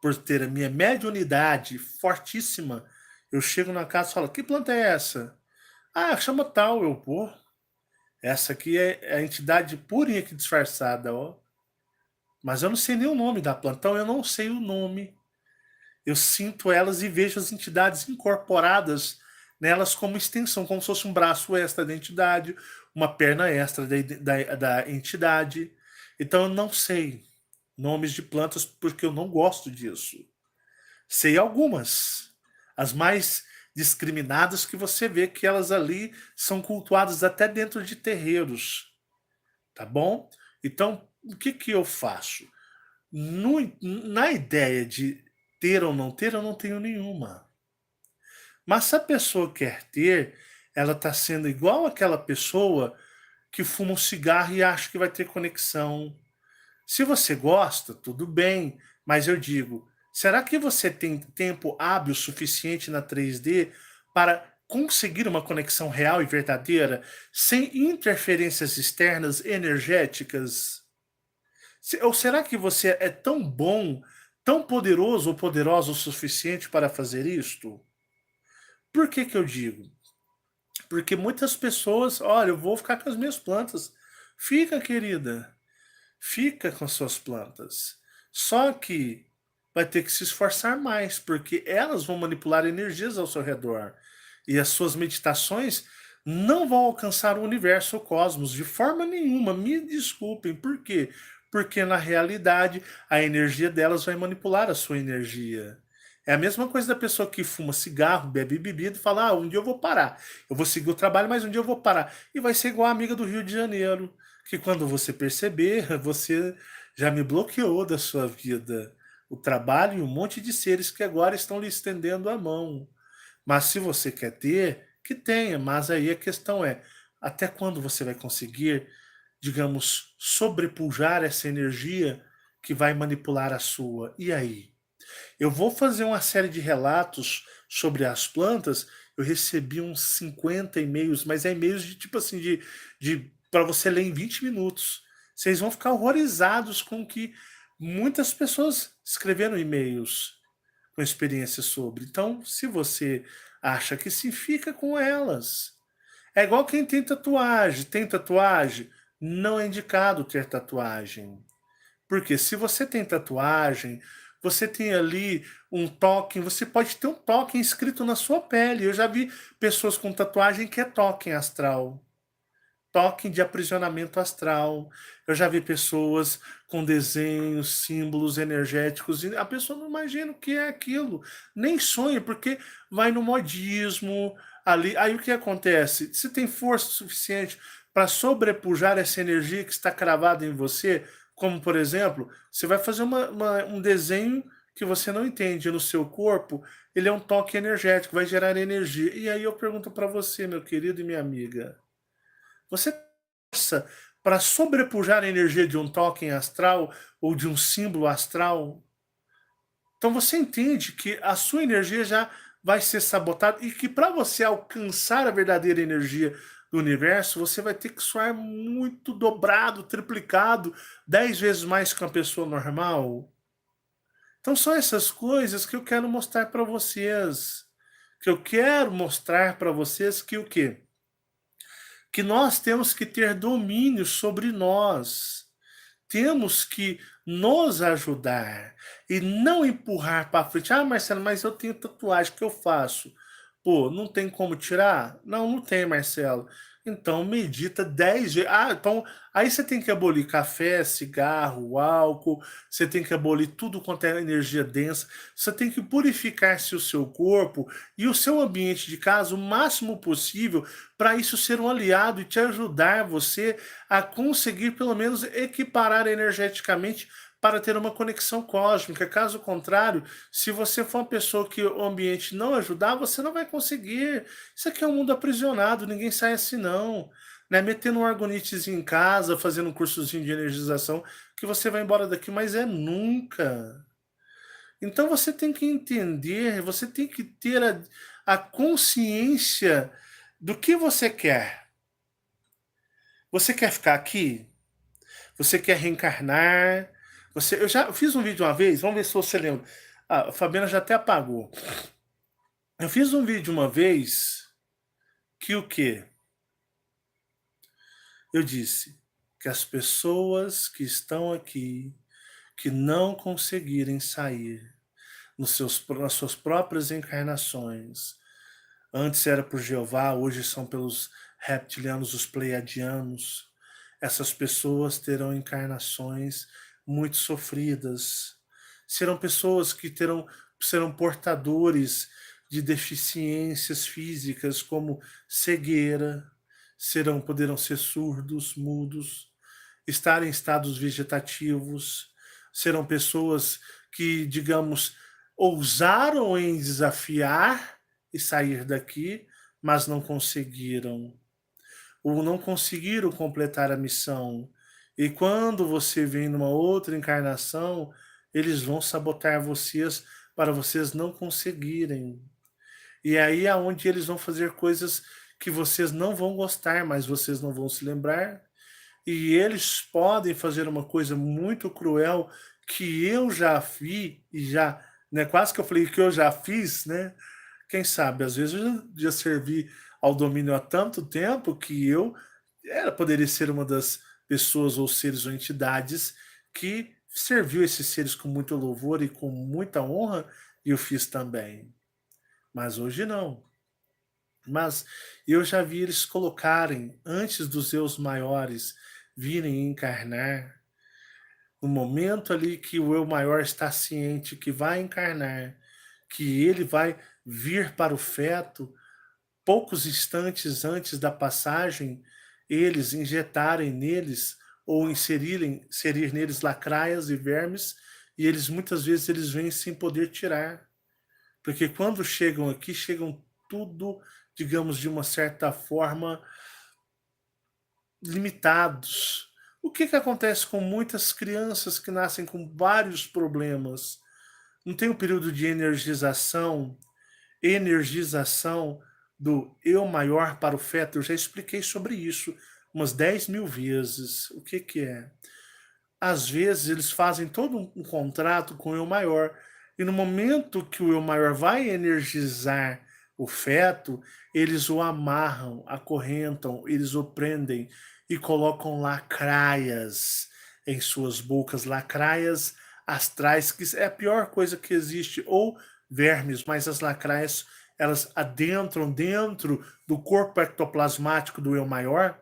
por ter a minha mediunidade fortíssima, eu chego na casa e falo: "Que planta é essa?" Ah, chama tal. Eu, pô, essa aqui é a entidade purinha que disfarçada, ó. Mas eu não sei nem o nome da planta, então eu não sei o nome. Eu sinto elas e vejo as entidades incorporadas nelas como extensão, como se fosse um braço extra da entidade, uma perna extra da entidade. Então eu não sei nomes de plantas porque eu não gosto disso. Sei algumas, as mais discriminadas, que você vê que elas ali são cultuadas até dentro de terreiros, tá bom? Então, o que que eu faço? Na ideia de ter ou não ter, eu não tenho nenhuma. Mas se a pessoa quer ter, ela está sendo igual aquela pessoa que fuma um cigarro e acha que vai ter conexão. Se você gosta, tudo bem, mas eu digo, será que você tem tempo hábil suficiente na 3D para conseguir uma conexão real e verdadeira, sem interferências externas energéticas? Ou será que você é tão bom, tão poderoso ou poderosa o suficiente para fazer isto? Por que que eu digo? Porque muitas pessoas, olha, eu vou ficar com as minhas plantas. Fica, querida. Fica com as suas plantas. Só que vai ter que se esforçar mais, porque elas vão manipular energias ao seu redor. E as suas meditações não vão alcançar o universo, o cosmos, de forma nenhuma. Me desculpem, por quê? Porque na realidade a energia delas vai manipular a sua energia. É a mesma coisa da pessoa que fuma cigarro, bebe bebida e fala: ah, um dia eu vou parar. Eu vou seguir o trabalho, mas um dia eu vou parar. E vai ser igual a amiga do Rio de Janeiro, que quando você perceber, você já me bloqueou da sua vida. O trabalho e um monte de seres que agora estão lhe estendendo a mão. Mas se você quer ter, que tenha. Mas aí a questão é, até quando você vai conseguir, digamos, sobrepujar essa energia que vai manipular a sua? E aí? Eu vou fazer uma série de relatos sobre as plantas. Eu recebi uns 50 e-mails, mas é e-mails de tipo assim, de para você ler em 20 minutos. Vocês vão ficar horrorizados com que muitas pessoas escreveram e-mails com experiência sobre. Então, se você acha que se fica com elas. É igual quem tem tatuagem. Tem tatuagem? Não é indicado ter tatuagem. Porque se você tem tatuagem, você tem ali um token, você pode ter um token escrito na sua pele. Eu já vi pessoas com tatuagem que é token astral, token de aprisionamento astral. Eu já vi pessoas com desenhos, símbolos energéticos, e a pessoa não imagina o que é aquilo, nem sonha, porque vai no modismo ali. Aí o que acontece? Se tem força suficiente para sobrepujar essa energia que está cravada em você, como por exemplo, você vai fazer um desenho que você não entende no seu corpo, ele é um toque energético, vai gerar energia. E aí eu pergunto para você, meu querido e minha amiga, você força para sobrepujar a energia de um token astral ou de um símbolo astral? Então você entende que a sua energia já vai ser sabotada e que para você alcançar a verdadeira energia do universo, você vai ter que soar muito dobrado, triplicado, 10 vezes mais que uma pessoa normal. Então são essas coisas que eu quero mostrar para vocês. Que eu quero mostrar para vocês que o quê? Que nós temos que ter domínio sobre nós. Temos que nos ajudar e não empurrar para frente. Ah, Marcelo, mas eu tenho tatuagem, o que eu faço? Pô, não tem como tirar? Não, não tem, Marcelo. Então medita 10 vezes. Ah, então aí você tem que abolir café, cigarro, álcool, você tem que abolir tudo quanto é energia densa, você tem que purificar-se o seu corpo e o seu ambiente de casa o máximo possível para isso ser um aliado e te ajudar você a conseguir pelo menos equiparar energeticamente para ter uma conexão cósmica. Caso contrário, se você for uma pessoa que o ambiente não ajudar, você não vai conseguir. Isso aqui é um mundo aprisionado, ninguém sai assim não. Né? Metendo um argonitezinho em casa, fazendo um cursozinho de energização, que você vai embora daqui, mas é nunca. Então você tem que entender, você tem que ter a consciência do que você quer. Você quer ficar aqui? Você quer reencarnar? Eu já fiz um vídeo uma vez, vamos ver se você lembra. Ah, a Fabiana já até apagou. Eu fiz um vídeo uma vez que o quê? Eu disse que as pessoas que estão aqui, que não conseguirem sair nas suas próprias encarnações, antes era por Jeová, hoje são pelos reptilianos, os pleiadianos. Essas pessoas terão encarnações muito sofridas. Serão pessoas que serão portadores de deficiências físicas como cegueira, poderão ser surdos, mudos, estar em estados vegetativos, serão pessoas que, digamos, ousaram em desafiar e sair daqui, mas não conseguiram, ou não conseguiram completar a missão. E quando você vem numa outra encarnação, eles vão sabotar vocês para vocês não conseguirem. E aí é onde eles vão fazer coisas que vocês não vão gostar, mas vocês não vão se lembrar. E eles podem fazer uma coisa muito cruel que eu já vi e já, né, quase que eu falei que eu já fiz, né? Quem sabe, às vezes eu já servi ao domínio há tanto tempo que eu poderia ser uma das pessoas ou seres ou entidades que serviu esses seres com muito louvor e com muita honra, e eu fiz também. Mas hoje não. Mas eu já vi eles colocarem, antes dos eus maiores virem encarnar, no momento ali que o eu maior está ciente que vai encarnar, que ele vai vir para o feto, poucos instantes antes da passagem, eles injetarem neles ou inserir neles lacraias e vermes, e eles muitas vezes eles vêm sem poder tirar. Porque quando chegam aqui, chegam tudo, digamos, de uma certa forma, limitados. O que que acontece com muitas crianças que nascem com vários problemas? Não tem o período de energização do eu maior para o feto. Eu já expliquei sobre isso umas 10.000 vezes. O que que é? Às vezes eles fazem todo um contrato com o eu maior, e no momento que o eu maior vai energizar o feto, eles o amarram, acorrentam, eles o prendem e colocam lacraias em suas bocas, lacraias astrais, que é a pior coisa que existe, ou vermes, mas as lacraias, elas adentram dentro do corpo ectoplasmático do eu maior,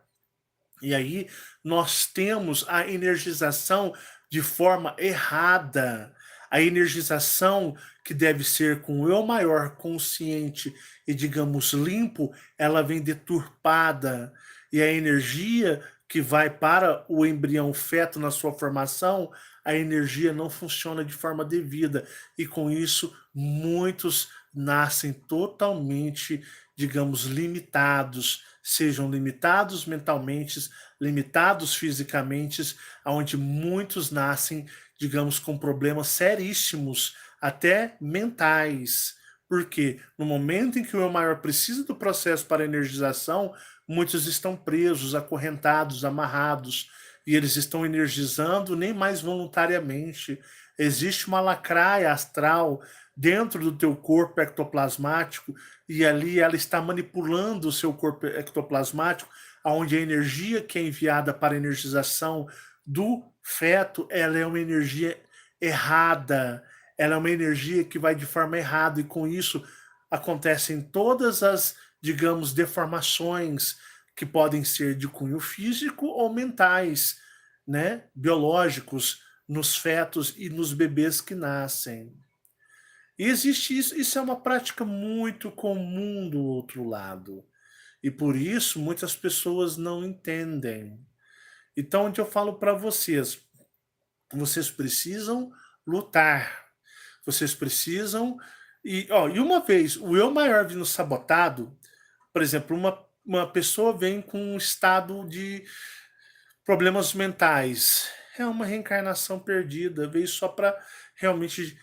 e aí nós temos a energização de forma errada. A energização que deve ser com o eu maior consciente e, digamos, limpo, ela vem deturpada. E a energia que vai para o embrião feto na sua formação, a energia não funciona de forma devida. E com isso, muitos nascem totalmente, digamos, limitados, sejam limitados mentalmente, limitados fisicamente, onde muitos nascem, digamos, com problemas seríssimos até mentais. Porque no momento em que o eu maior precisa do processo para energização, muitos estão presos, acorrentados, amarrados, e eles estão energizando nem mais voluntariamente. Existe uma lacraia astral dentro do teu corpo ectoplasmático, e ali ela está manipulando o seu corpo ectoplasmático, onde a energia que é enviada para a energização do feto, ela é uma energia errada, ela é uma energia que vai de forma errada, e com isso acontecem todas as, digamos, deformações que podem ser de cunho físico ou mentais, né, biológicos, nos fetos e nos bebês que nascem. E existe isso, isso é uma prática muito comum do outro lado. E por isso muitas pessoas não entendem. Então, onde eu falo para vocês, vocês precisam lutar. Vocês precisam. E uma vez o eu maior vindo sabotado, por exemplo, uma pessoa vem com um estado de problemas mentais. É uma reencarnação perdida, veio só para realmente.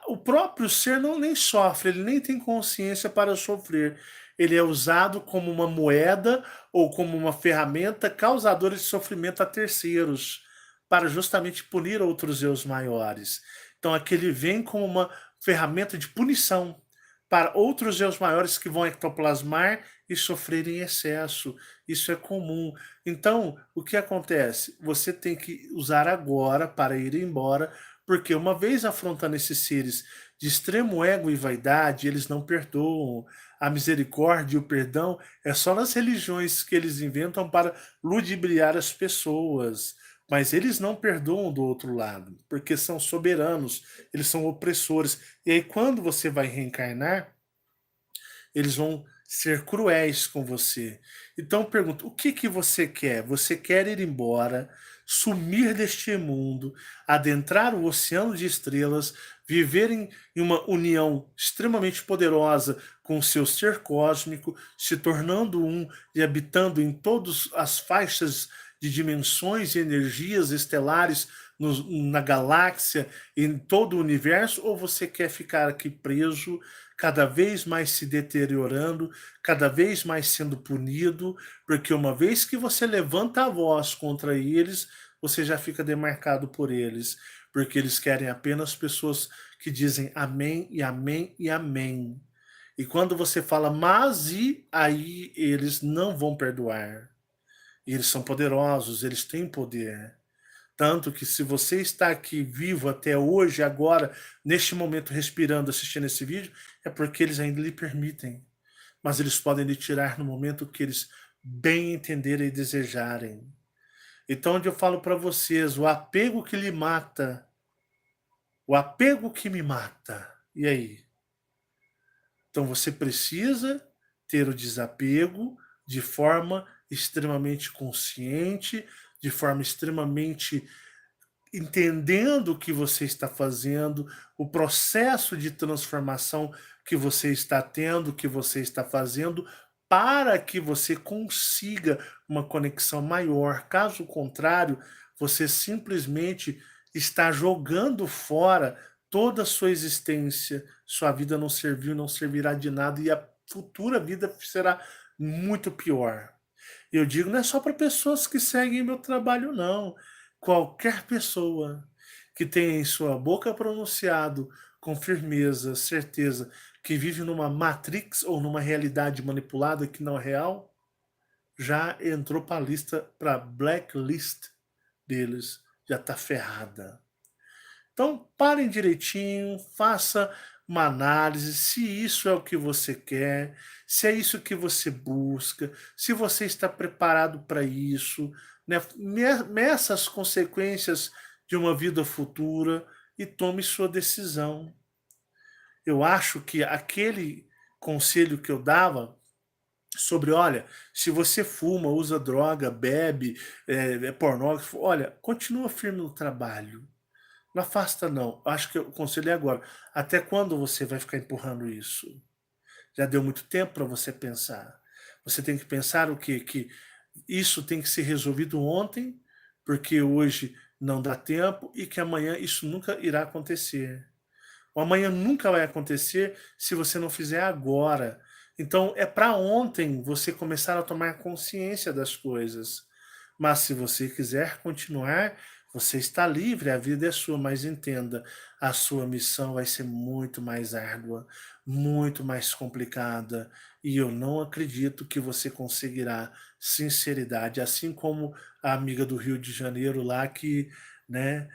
O próprio ser não nem sofre, ele nem tem consciência para sofrer. Ele é usado como uma moeda ou como uma ferramenta causadora de sofrimento a terceiros, para justamente punir outros eus maiores. Então aquele vem como uma ferramenta de punição para outros eus maiores que vão ectoplasmar e sofrer em excesso. Isso é comum. Então, o que acontece? Você tem que usar agora para ir embora, porque uma vez afrontando esses seres de extremo ego e vaidade, eles não perdoam. A misericórdia e o perdão é só nas religiões que eles inventam para ludibriar as pessoas. Mas eles não perdoam do outro lado, porque são soberanos, eles são opressores. E aí, quando você vai reencarnar, eles vão ser cruéis com você. Então eu pergunto, o que que você quer? Você quer ir embora, sumir deste mundo, adentrar o oceano de estrelas, viver em uma união extremamente poderosa com o seu ser cósmico, se tornando um e habitando em todas as faixas de dimensões e energias estelares na galáxia, em todo o universo, ou você quer ficar aqui preso, cada vez mais se deteriorando, cada vez mais sendo punido, porque uma vez que você levanta a voz contra eles, você já fica demarcado por eles, porque eles querem apenas pessoas que dizem amém e amém e amém. E quando você fala mas e aí eles não vão perdoar. E eles são poderosos, eles têm poder. Tanto que se você está aqui vivo até hoje, agora, neste momento, respirando, assistindo esse vídeo, é porque eles ainda lhe permitem. Mas eles podem lhe tirar no momento que eles bem entenderem e desejarem. Então, onde eu falo para vocês, o apego que lhe mata, o apego que me mata. E aí? Então você precisa ter o desapego de forma extremamente consciente, de forma extremamente entendendo o que você está fazendo, o processo de transformação que você está tendo, que você está fazendo, para que você consiga uma conexão maior. Caso contrário, você simplesmente está jogando fora toda a sua existência. Sua vida não serviu, não servirá de nada e a futura vida será muito pior. Eu digo, não é só para pessoas que seguem meu trabalho, não. Qualquer pessoa que tenha em sua boca pronunciado com firmeza, certeza, que vive numa matrix ou numa realidade manipulada que não é real, já entrou para a lista, para a blacklist deles, já está ferrada. Então, parem direitinho, faça uma análise se isso é o que você quer, se é isso que você busca, se você está preparado para isso, né? Meça as consequências de uma vida futura e tome sua decisão. Eu acho que aquele conselho que eu dava sobre, olha, se você fuma, usa droga, bebe, é pornógrafo, olha, continua firme no trabalho. Não afasta não, acho que o conselho é agora. Até quando você vai ficar empurrando isso? Já deu muito tempo para você pensar. Você tem que pensar o quê? Que isso tem que ser resolvido ontem, porque hoje não dá tempo e que amanhã isso nunca irá acontecer. O amanhã nunca vai acontecer se você não fizer agora. Então é para ontem você começar a tomar consciência das coisas. Mas se você quiser continuar, você está livre, a vida é sua, mas entenda, a sua missão vai ser muito mais árdua, muito mais complicada, e eu não acredito que você conseguirá sinceridade, assim como a amiga do Rio de Janeiro lá que, né,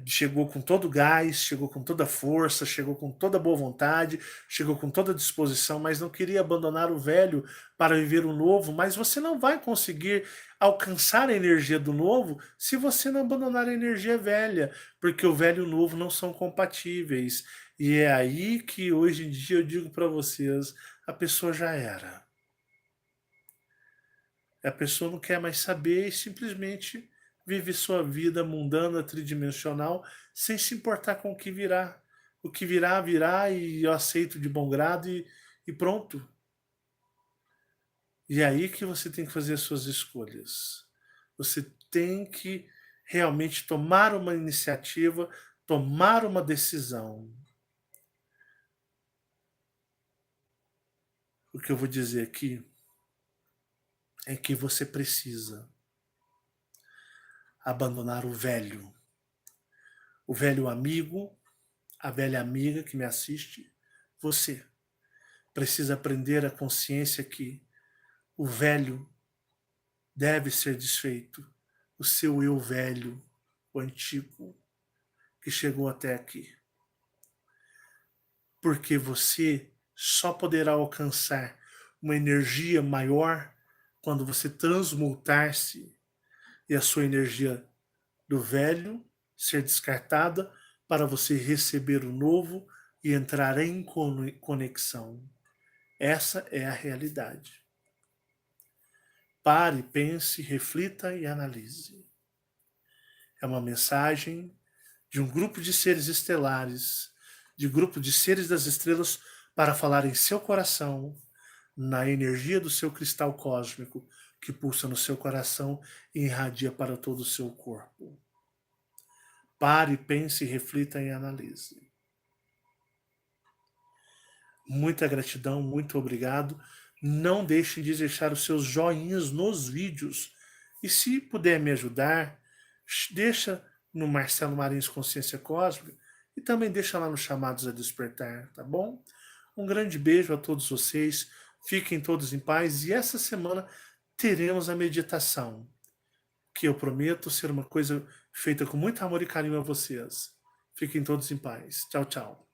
chegou com todo o gás, chegou com toda a força, chegou com toda a boa vontade, chegou com toda a disposição, mas não queria abandonar o velho para viver o novo, mas você não vai conseguir alcançar a energia do novo se você não abandonar a energia velha, porque o velho e o novo não são compatíveis. E é aí que hoje em dia eu digo para vocês, a pessoa já era. A pessoa não quer mais saber e simplesmente vive sua vida mundana, tridimensional, sem se importar com o que virá. O que virá, virá e eu aceito de bom grado e pronto. E é aí que você tem que fazer as suas escolhas. Você tem que realmente tomar uma iniciativa, tomar uma decisão. O que eu vou dizer aqui é que você precisa abandonar o velho amigo, a velha amiga que me assiste. Você precisa aprender a consciência que o velho deve ser desfeito, o seu eu velho, o antigo, que chegou até aqui. Porque você só poderá alcançar uma energia maior quando você transmutar-se e a sua energia do velho ser descartada para você receber o novo e entrar em conexão. Essa é a realidade. Pare, pense, reflita e analise. É uma mensagem de um grupo de seres estelares, de grupo de seres das estrelas para falar em seu coração, na energia do seu cristal cósmico que pulsa no seu coração e irradia para todo o seu corpo. Pare, pense, reflita e analise. Muita gratidão, muito obrigado. Não deixem de deixar os seus joinhas nos vídeos. E se puder me ajudar, deixa no Marcelo Marins Consciência Cósmica e também deixa lá nos Chamados a Despertar, tá bom? Um grande beijo a todos vocês. Fiquem todos em paz. E essa semana teremos a meditação, que eu prometo ser uma coisa feita com muito amor e carinho a vocês. Fiquem todos em paz. Tchau, tchau.